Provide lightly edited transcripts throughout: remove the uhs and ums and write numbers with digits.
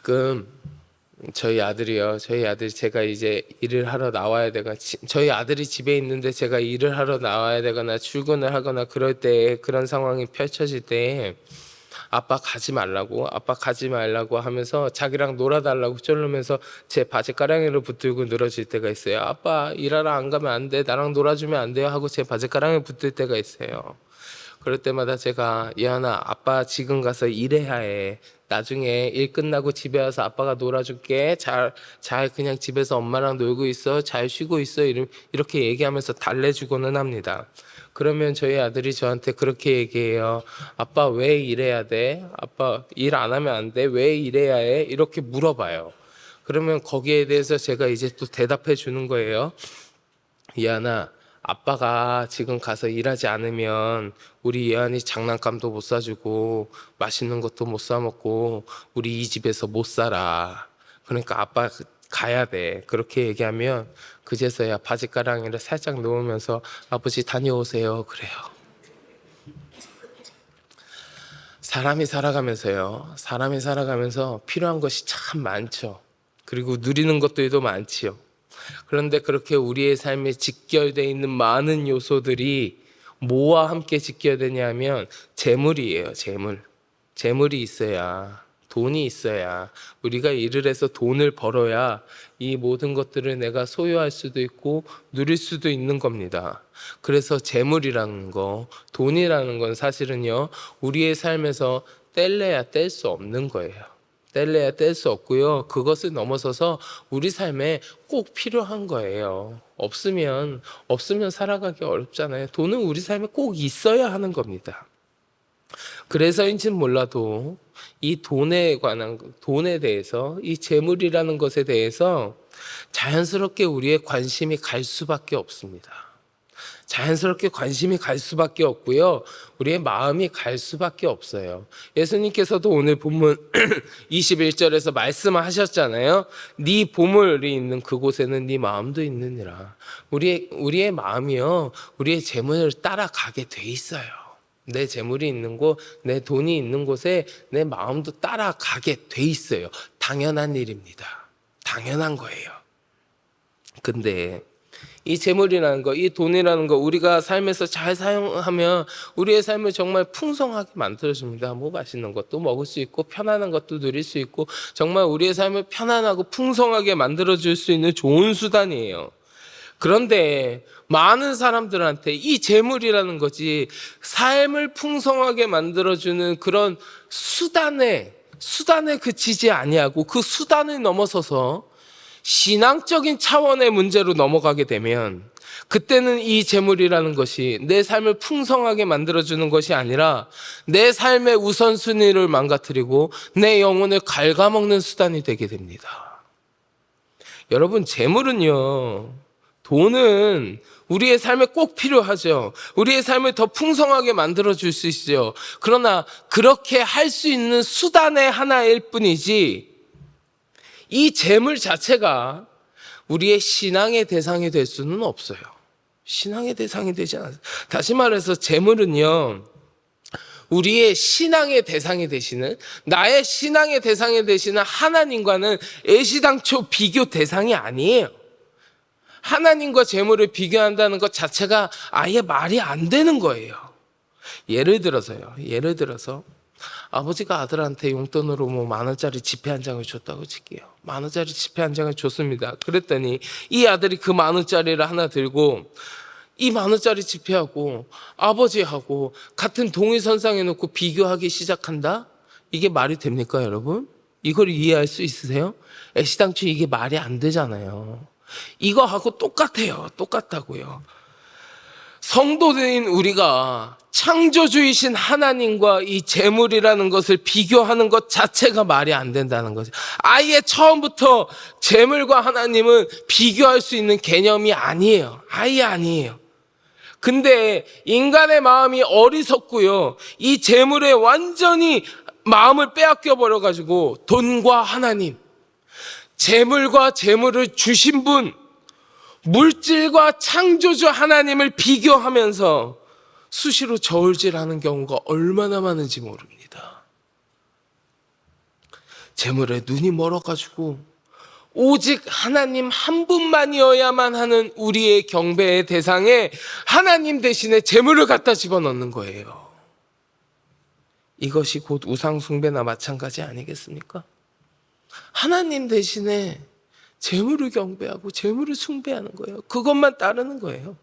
가끔 저희 아들이 제가 이제 일을 하러 나와야 되거나 저희 아들이 집에 있는데 제가 일을 하러 나와야 되거나 출근을 하거나 그럴 때, 그런 상황이 펼쳐질 때 아빠 가지 말라고 하면서 자기랑 놀아달라고 쫄르면서 제 바지가랑이를 붙들고 늘어질 때가 있어요. 아빠 일하러 안 가면 안 돼, 나랑 놀아주면 안 돼요 하고 제 바지가랑이 붙들 때가 있어요. 그럴 때마다 제가, 예안아, 아빠 지금 가서 일해야 해. 나중에 일 끝나고 집에 와서 아빠가 놀아줄게. 잘 그냥 집에서 엄마랑 놀고 있어. 잘 쉬고 있어. 이렇게 얘기하면서 달래주고는 합니다. 그러면 저희 아들이 저한테 그렇게 얘기해요. 아빠 왜 일해야 돼? 아빠 일 안 하면 안 돼? 왜 일해야 해? 이렇게 물어봐요. 그러면 거기에 대해서 제가 이제 또 대답해 주는 거예요. 예안아, 아빠가 지금 가서 일하지 않으면 우리 예안이 장난감도 못 사주고 맛있는 것도 못 사 먹고 우리 이 집에서 못 살아. 그러니까 아빠 가야 돼. 그렇게 얘기하면 그제서야 바지가랑이를 살짝 놓으면서 아버지 다녀오세요 그래요. 사람이 살아가면서 필요한 것이 참 많죠. 그리고 누리는 것들도 많지요. 그런데 그렇게 우리의 삶에 직결되어 있는 많은 요소들이 뭐와 함께 직결되냐면 재물이에요. 재물이 있어야, 돈이 있어야, 우리가 일을 해서 돈을 벌어야 이 모든 것들을 내가 소유할 수도 있고 누릴 수도 있는 겁니다. 그래서 재물이라는 거, 돈이라는 건 사실은요, 우리의 삶에서 뗄래야 뗄 수 없는 거예요. 뗄래야 뗄 수 없고요. 그것을 넘어서서 우리 삶에 꼭 필요한 거예요. 없으면 살아가기 어렵잖아요. 돈은 우리 삶에 꼭 있어야 하는 겁니다. 그래서인지는 몰라도 이 돈에 대해서, 이 재물이라는 것에 대해서 자연스럽게 우리의 관심이 갈 수밖에 없습니다. 자연스럽게 관심이 갈 수밖에 없고요. 우리의 마음이 갈 수밖에 없어요. 예수님께서도 오늘 본문 21절에서 말씀하셨잖아요. 네 보물이 있는 그곳에는 네 마음도 있느니라. 우리의 마음이요, 우리의 재물을 따라가게 돼 있어요. 내 재물이 있는 곳, 내 돈이 있는 곳에 내 마음도 따라가게 돼 있어요. 당연한 일입니다. 당연한 거예요. 근데 이 재물이라는 거, 이 돈이라는 거 우리가 삶에서 잘 사용하면 우리의 삶을 정말 풍성하게 만들어줍니다. 뭐 맛있는 것도 먹을 수 있고 편안한 것도 누릴 수 있고 정말 우리의 삶을 편안하고 풍성하게 만들어줄 수 있는 좋은 수단이에요. 그런데 많은 사람들한테 이 재물이라는 것이 삶을 풍성하게 만들어주는 그런 수단에 그치지 아니하고 그 수단을 넘어서서 신앙적인 차원의 문제로 넘어가게 되면 그때는 이 재물이라는 것이 내 삶을 풍성하게 만들어주는 것이 아니라 내 삶의 우선순위를 망가뜨리고 내 영혼을 갉아먹는 수단이 되게 됩니다. 여러분, 재물은요, 돈은 우리의 삶에 꼭 필요하죠. 우리의 삶을 더 풍성하게 만들어줄 수 있죠. 그러나 그렇게 할 수 있는 수단의 하나일 뿐이지 이 재물 자체가 우리의 신앙의 대상이 될 수는 없어요. 신앙의 대상이 되지 않아요. 다시 말해서 재물은요, 우리의 신앙의 대상이 되시는, 나의 신앙의 대상이 되시는 하나님과는 애시당초 비교 대상이 아니에요. 하나님과 재물을 비교한다는 것 자체가 아예 말이 안 되는 거예요. 예를 들어서 아버지가 아들한테 용돈으로 뭐 10,000원짜리 지폐 한 장을 줬다고 칠게요. 10,000원짜리 지폐 한 장을 줬습니다. 그랬더니 이 아들이 그 10,000원짜리를 하나 들고 이 10,000원짜리 지폐하고 아버지하고 같은 동일선상에 놓고 비교하기 시작한다? 이게 말이 됩니까, 여러분? 이걸 이해할 수 있으세요? 애시당초 이게 말이 안 되잖아요. 이거하고 똑같다고요. 성도들인 우리가 창조주이신 하나님과 이 재물이라는 것을 비교하는 것 자체가 말이 안 된다는 거죠. 아예 처음부터 재물과 하나님은 비교할 수 있는 개념이 아니에요. 아예 아니에요. 근데 인간의 마음이 어리석고요, 이 재물에 완전히 마음을 빼앗겨 버려가지고 돈과 하나님, 재물과 재물을 주신 분, 물질과 창조주 하나님을 비교하면서 수시로 저울질하는 경우가 얼마나 많은지 모릅니다. 재물에 눈이 멀어가지고 오직 하나님 한 분만이어야만 하는 우리의 경배의 대상에 하나님 대신에 재물을 갖다 집어넣는 거예요. 이것이 곧 우상숭배나 마찬가지 아니겠습니까? 하나님 대신에 재물을 경배하고 재물을 숭배하는 거예요. 그것만 따르는 거예요.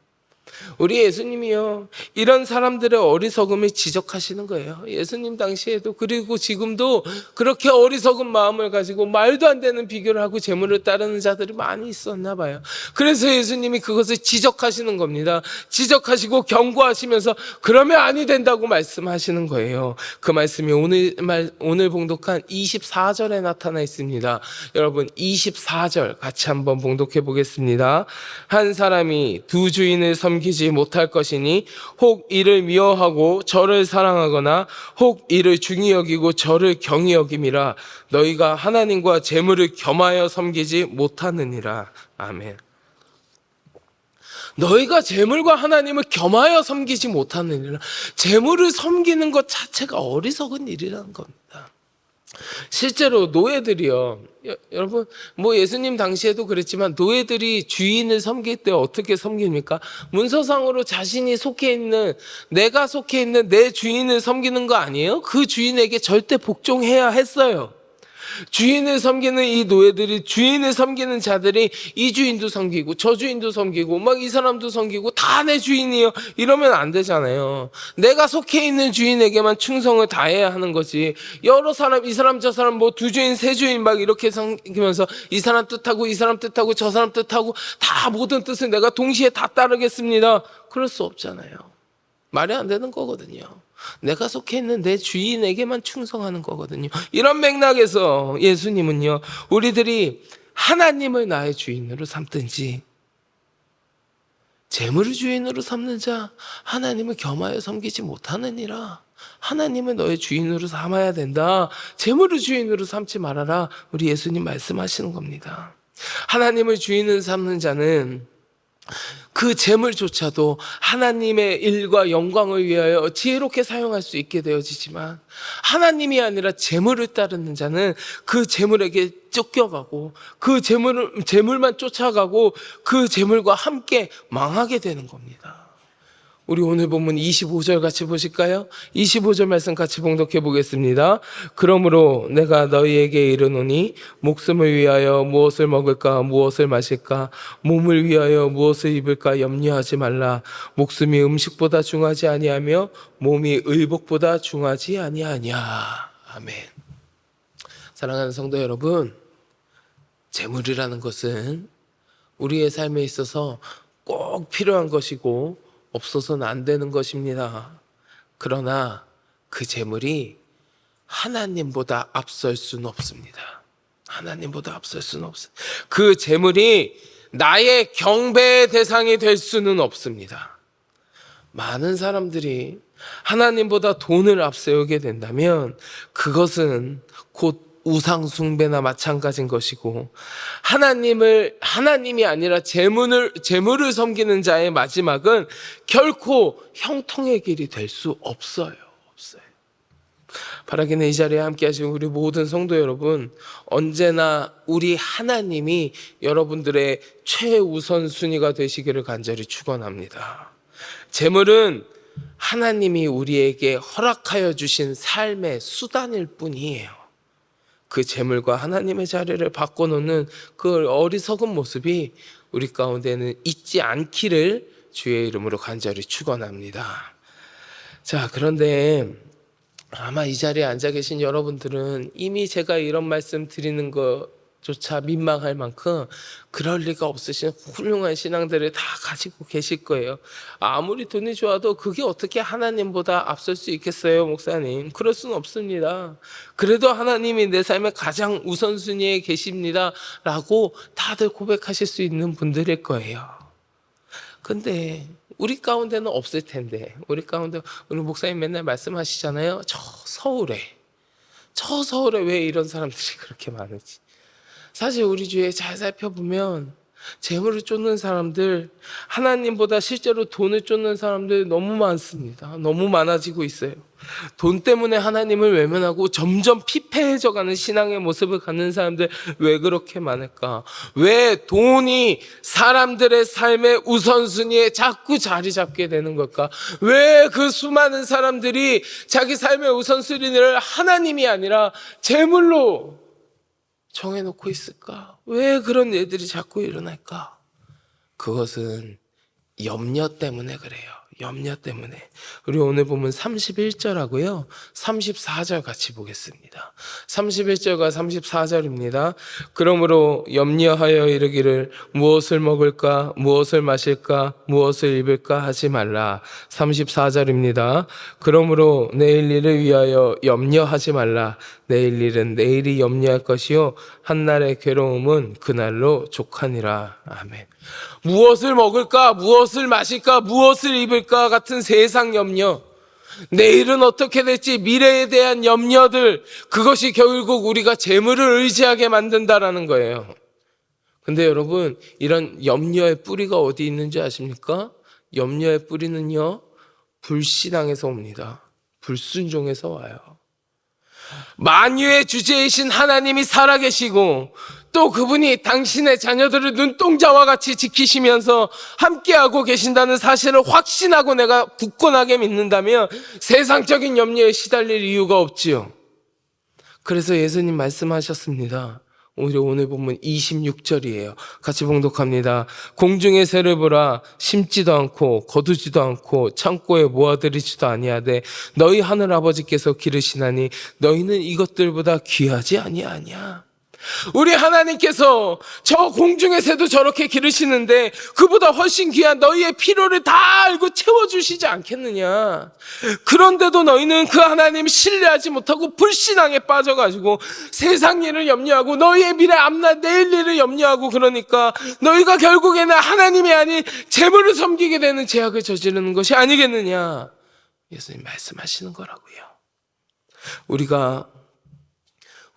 우리 예수님이요, 이런 사람들의 어리석음을 지적하시는 거예요. 예수님 당시에도 그리고 지금도 그렇게 어리석은 마음을 가지고 말도 안 되는 비교를 하고 재물을 따르는 자들이 많이 있었나 봐요. 그래서 예수님이 그것을 지적하시는 겁니다. 지적하시고 경고하시면서 그러면 아니 된다고 말씀하시는 거예요. 그 말씀이 오늘 봉독한 24절에 나타나 있습니다. 여러분, 24절 같이 한번 봉독해 보겠습니다. 한 사람이 두 주인을 섬기지 못할 것이니 혹 이를 미워하고 저를 사랑하거나 혹 이를 중히 여기고 저를 경히 여김이라. 너희가 하나님과 재물을 겸하여 섬기지 못하느니라. 아멘. 너희가 재물과 하나님을 겸하여 섬기지 못하느니라. 재물을 섬기는 것 자체가 어리석은 일이라는 겁니다. 실제로 노예들이요, 여러분, 뭐 예수님 당시에도 그랬지만 노예들이 주인을 섬길 때 어떻게 섬깁니까? 문서상으로 자신이 속해 있는, 내가 속해 있는 내 주인을 섬기는 거 아니에요? 그 주인에게 절대 복종해야 했어요. 주인을 섬기는 이 노예들이, 주인을 섬기는 자들이 이 주인도 섬기고 저 주인도 섬기고 막 이 사람도 섬기고 다 내 주인이에요, 이러면 안 되잖아요. 내가 속해 있는 주인에게만 충성을 다해야 하는 거지. 여러 사람, 이 사람 저 사람 뭐 두 주인 세 주인 막 이렇게 섬기면서 이 사람 뜻하고 이 사람 뜻하고 저 사람 뜻하고 다 모든 뜻을 내가 동시에 다 따르겠습니다, 그럴 수 없잖아요. 말이 안 되는 거거든요. 내가 속해 있는 내 주인에게만 충성하는 거거든요. 이런 맥락에서 예수님은요, 우리들이 하나님을 나의 주인으로 삼든지 재물을 주인으로 삼는 자 하나님을 겸하여 섬기지 못하느니라. 하나님을 너의 주인으로 삼아야 된다. 재물을 주인으로 삼지 말아라. 우리 예수님 말씀하시는 겁니다. 하나님을 주인으로 삼는 자는 그 재물조차도 하나님의 일과 영광을 위하여 지혜롭게 사용할 수 있게 되어지지만, 하나님이 아니라 재물을 따르는 자는 그 재물에게 쫓겨가고 그 재물만 쫓아가고 그 재물과 함께 망하게 되는 겁니다. 우리 오늘 본문 25절 같이 보실까요? 25절 말씀 같이 봉독해 보겠습니다. 그러므로 내가 너희에게 이르노니 목숨을 위하여 무엇을 먹을까 무엇을 마실까 몸을 위하여 무엇을 입을까 염려하지 말라. 목숨이 음식보다 중하지 아니하며 몸이 의복보다 중하지 아니하냐. 아멘. 사랑하는 성도 여러분, 재물이라는 것은 우리의 삶에 있어서 꼭 필요한 것이고 없어서는 안 되는 것입니다. 그러나 그 재물이 하나님보다 앞설 수는 없습니다. 하나님보다 앞설 수는 없습니다. 그 재물이 나의 경배의 대상이 될 수는 없습니다. 많은 사람들이 하나님보다 돈을 앞세우게 된다면 그것은 곧 우상숭배나 마찬가지인 것이고, 하나님이 아니라 재물을 섬기는 자의 마지막은 결코 형통의 길이 될 수 없어요. 바라기는 이 자리에 함께 하신 우리 모든 성도 여러분, 언제나 우리 하나님이 여러분들의 최우선순위가 되시기를 간절히 축원합니다. 재물은 하나님이 우리에게 허락하여 주신 삶의 수단일 뿐이에요. 그 재물과 하나님의 자리를 바꿔놓는 그 어리석은 모습이 우리 가운데는 있지 않기를 주의 이름으로 간절히 축원합니다. 자, 그런데 아마 이 자리에 앉아 계신 여러분들은 이미 제가 이런 말씀 드리는 것조차 민망할 만큼 그럴 리가 없으신 훌륭한 신앙들을 다 가지고 계실 거예요. 아무리 돈이 좋아도 그게 어떻게 하나님보다 앞설 수 있겠어요, 목사님? 그럴 수는 없습니다. 그래도 하나님이 내 삶의 가장 우선순위에 계십니다 라고 다들 고백하실 수 있는 분들일 거예요. 근데 우리 가운데는 없을 텐데, 우리 목사님 맨날 말씀하시잖아요. 저 서울에 왜 이런 사람들이 그렇게 많은지. 사실 우리 주위에 잘 살펴보면 재물을 쫓는 사람들, 하나님보다 실제로 돈을 쫓는 사람들 너무 많습니다. 너무 많아지고 있어요. 돈 때문에 하나님을 외면하고 점점 피폐해져가는 신앙의 모습을 갖는 사람들 왜 그렇게 많을까? 왜 돈이 사람들의 삶의 우선순위에 자꾸 자리 잡게 되는 걸까? 왜 그 수많은 사람들이 자기 삶의 우선순위를 하나님이 아니라 재물로 정해놓고 있을까? 왜 그런 일들이 자꾸 일어날까? 그것은 염려 때문에 그래요. 염려 때문에. 우리 오늘 보면 31절하고요 34절 같이 보겠습니다. 31절과 34절입니다. 그러므로 염려하여 이르기를 무엇을 먹을까, 무엇을 마실까, 무엇을 입을까 하지 말라. 34절입니다. 그러므로 내일 일을 위하여 염려하지 말라. 내일 일은 내일이 염려할 것이요 한날의 괴로움은 그날로 족하니라. 아멘. 무엇을 먹을까, 무엇을 마실까, 무엇을 입을까 같은 세상 염려, 내일은 어떻게 될지 미래에 대한 염려들, 그것이 결국 우리가 재물을 의지하게 만든다라는 거예요. 근데 여러분, 이런 염려의 뿌리가 어디 있는지 아십니까? 염려의 뿌리는요, 불신앙에서 옵니다. 불순종에서 와요. 만유의 주제이신 하나님이 살아계시고 또 그분이 당신의 자녀들을 눈동자와 같이 지키시면서 함께하고 계신다는 사실을 확신하고 내가 굳건하게 믿는다면 세상적인 염려에 시달릴 이유가 없지요. 그래서 예수님 말씀하셨습니다. 오늘 보면 26절이에요. 같이 봉독합니다. 공중의 새를 보라. 심지도 않고 거두지도 않고 창고에 모아들이지도 아니하되 너희 하늘 아버지께서 기르시나니 너희는 이것들보다 귀하지 아니하냐. 우리 하나님께서 저 공중의 새도 저렇게 기르시는데 그보다 훨씬 귀한 너희의 필요를 다 알고 채워주시지 않겠느냐. 그런데도 너희는 그 하나님 신뢰하지 못하고 불신앙에 빠져가지고 세상 일을 염려하고 너희의 미래 앞날 내일 일을 염려하고 그러니까 너희가 결국에는 하나님이 아닌 재물을 섬기게 되는 죄악을 저지르는 것이 아니겠느냐. 예수님 말씀하시는 거라고요. 우리가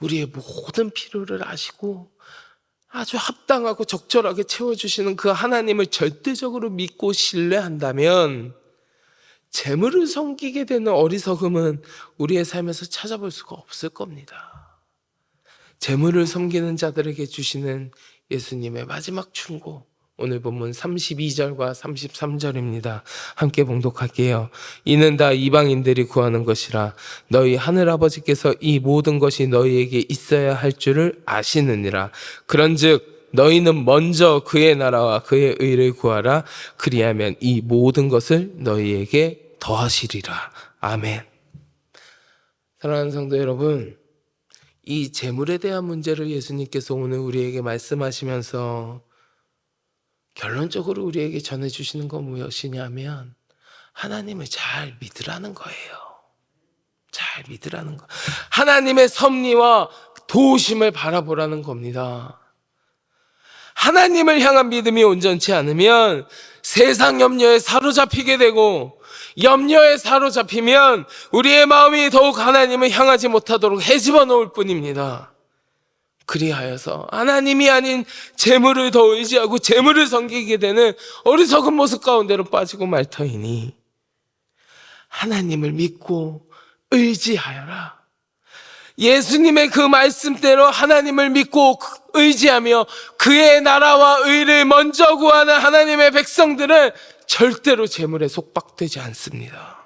우리의 모든 필요를 아시고 아주 합당하고 적절하게 채워주시는 그 하나님을 절대적으로 믿고 신뢰한다면 재물을 섬기게 되는 어리석음은 우리의 삶에서 찾아볼 수가 없을 겁니다. 재물을 섬기는 자들에게 주시는 예수님의 마지막 충고, 오늘 본문 32절과 33절입니다. 함께 봉독할게요. 이는 다 이방인들이 구하는 것이라 너희 하늘아버지께서 이 모든 것이 너희에게 있어야 할 줄을 아시느니라. 그런즉 너희는 먼저 그의 나라와 그의 의를 구하라. 그리하면 이 모든 것을 너희에게 더하시리라. 아멘. 사랑하는 성도 여러분, 이 재물에 대한 문제를 예수님께서 오늘 우리에게 말씀하시면서 결론적으로 우리에게 전해주시는 건 무엇이냐면 하나님을 잘 믿으라는 거예요. 잘 믿으라는 거. 하나님의 섭리와 도우심을 바라보라는 겁니다. 하나님을 향한 믿음이 온전치 않으면 세상 염려에 사로잡히게 되고, 염려에 사로잡히면 우리의 마음이 더욱 하나님을 향하지 못하도록 헤집어 놓을 뿐입니다. 그리하여서 하나님이 아닌 재물을 더 의지하고 재물을 섬기게 되는 어리석은 모습 가운데로 빠지고 말 터이니 하나님을 믿고 의지하여라. 예수님의 그 말씀대로 하나님을 믿고 의지하며 그의 나라와 의를 먼저 구하는 하나님의 백성들은 절대로 재물에 속박되지 않습니다.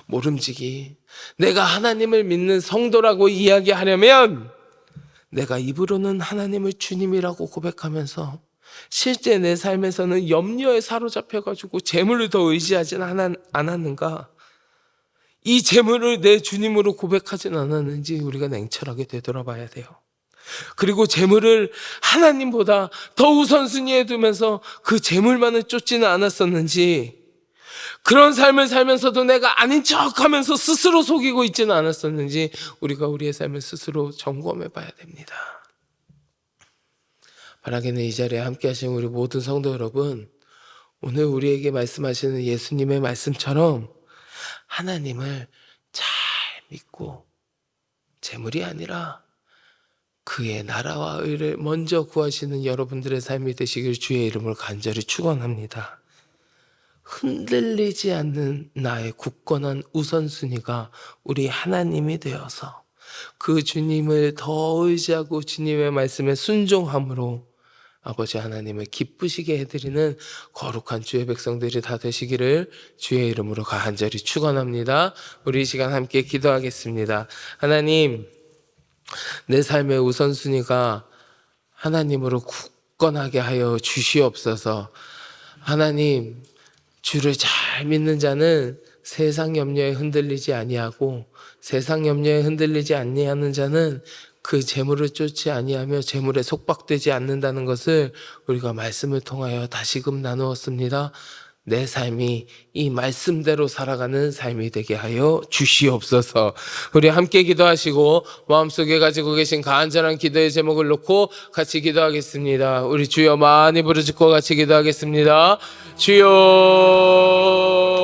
모름지기 내가 하나님을 믿는 성도라고 이야기하려면 내가 입으로는 하나님을 주님이라고 고백하면서 실제 내 삶에서는 염려에 사로잡혀가지고 재물을 더 의지하진 않았는가? 이 재물을 내 주님으로 고백하진 않았는지 우리가 냉철하게 되돌아봐야 돼요. 그리고 재물을 하나님보다 더 우선순위에 두면서 그 재물만을 쫓지는 않았었는지, 그런 삶을 살면서도 내가 아닌 척하면서 스스로 속이고 있지는 않았었는지 우리가 우리의 삶을 스스로 점검해 봐야 됩니다. 바라기는 이 자리에 함께 하신 우리 모든 성도 여러분, 오늘 우리에게 말씀하시는 예수님의 말씀처럼 하나님을 잘 믿고 재물이 아니라 그의 나라와 의를 먼저 구하시는 여러분들의 삶이 되시길 주의 이름으로 간절히 축원합니다. 흔들리지 않는 나의 굳건한 우선순위가 우리 하나님이 되어서 그 주님을 더 의지하고 주님의 말씀에 순종함으로 아버지 하나님을 기쁘시게 해드리는 거룩한 주의 백성들이 다 되시기를 주의 이름으로 간절히 축원합니다. 우리 이 시간 함께 기도하겠습니다. 하나님, 내 삶의 우선순위가 하나님으로 굳건하게 하여 주시옵소서. 하나님, 주를 잘 믿는 자는 세상 염려에 흔들리지 아니하고 세상 염려에 흔들리지 아니하는 자는 그 재물을 쫓지 아니하며 재물에 속박되지 않는다는 것을 우리가 말씀을 통하여 다시금 나누었습니다. 내 삶이 이 말씀대로 살아가는 삶이 되게 하여 주시옵소서. 우리 함께 기도하시고 마음속에 가지고 계신 간절한 기도의 제목을 놓고 같이 기도하겠습니다. 우리 주여 많이 부르짖고 같이 기도하겠습니다. 주여